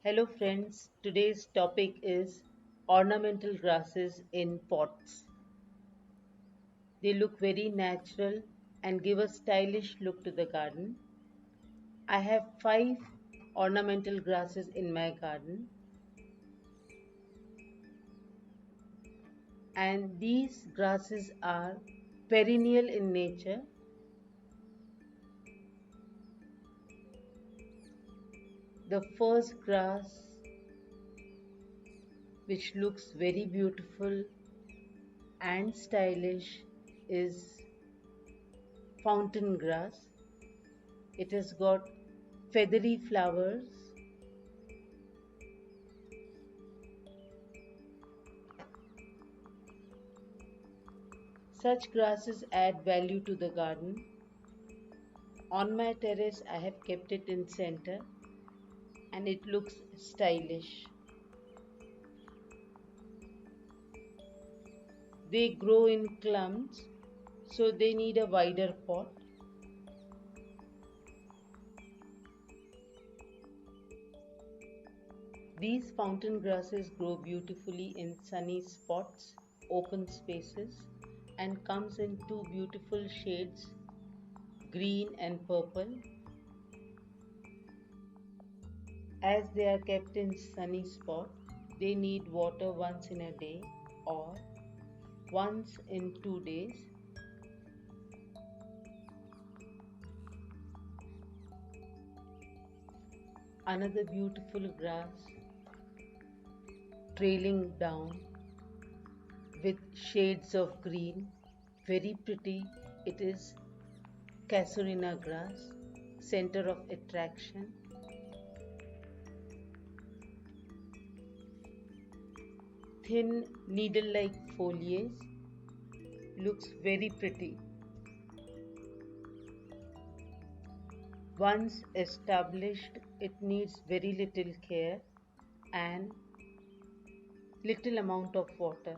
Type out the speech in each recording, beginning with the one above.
Hello friends, today's topic is ornamental grasses in pots. They look very natural and give a stylish look to the garden. I have 5 ornamental grasses in my garden, and these grasses are perennial in nature. The first grass, which looks very beautiful and stylish, is fountain grass. It has got feathery flowers. Such grasses add value to the garden. On my terrace, I have kept it in center and it looks stylish. They grow in clumps, so they need a wider pot. These fountain grasses grow beautifully in sunny spots, open spaces, and comes in two beautiful shades, green and purple. As they are kept in sunny spot, they need water once in a day or once in 2 days. Another beautiful grass trailing down with shades of green, very pretty. It is Casuarina Grass, center of attraction. Thin needle-like foliage, looks very pretty. Once established, it needs very little care and little amount of water.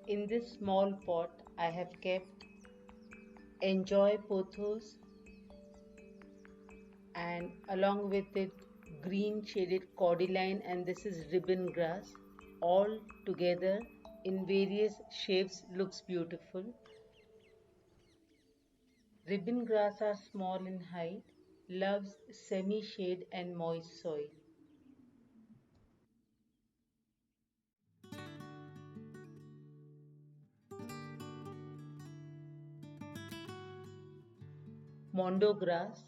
In this small pot, I have kept enjoy pothos and along with it green shaded cordyline, and this is ribbon grass, all together in various shapes, looks beautiful. Ribbon grass are small in height, loves semi shade and moist soil. Mondo grass,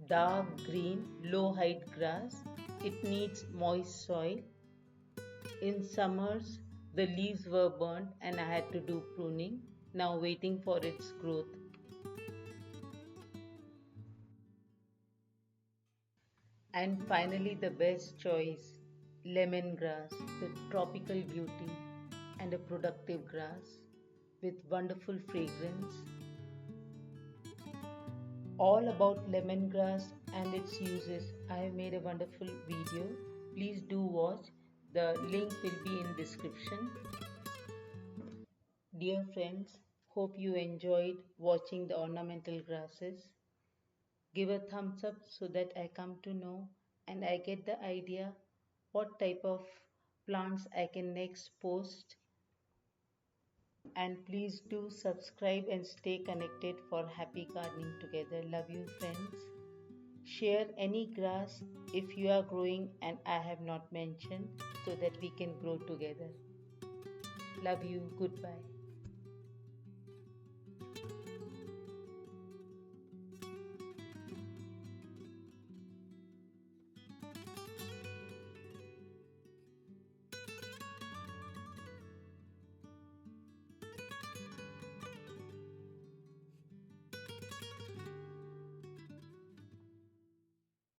dark green, low height grass. It needs moist soil. In summers, the leaves were burnt and I had to do pruning, now waiting for its growth. And finally, the best choice, lemongrass, the tropical beauty and a productive grass with wonderful fragrance. All about lemongrass and its uses. I have made a wonderful video. Please do watch. The link will be in description. Dear friends, hope you enjoyed watching the ornamental grasses. Give a thumbs up so that I come to know and I get the idea what type of plants I can next post. And please do subscribe and stay connected for happy gardening together. Love you friends. Share any grass if you are growing and I have not mentioned so that we can grow together. Love you. Goodbye.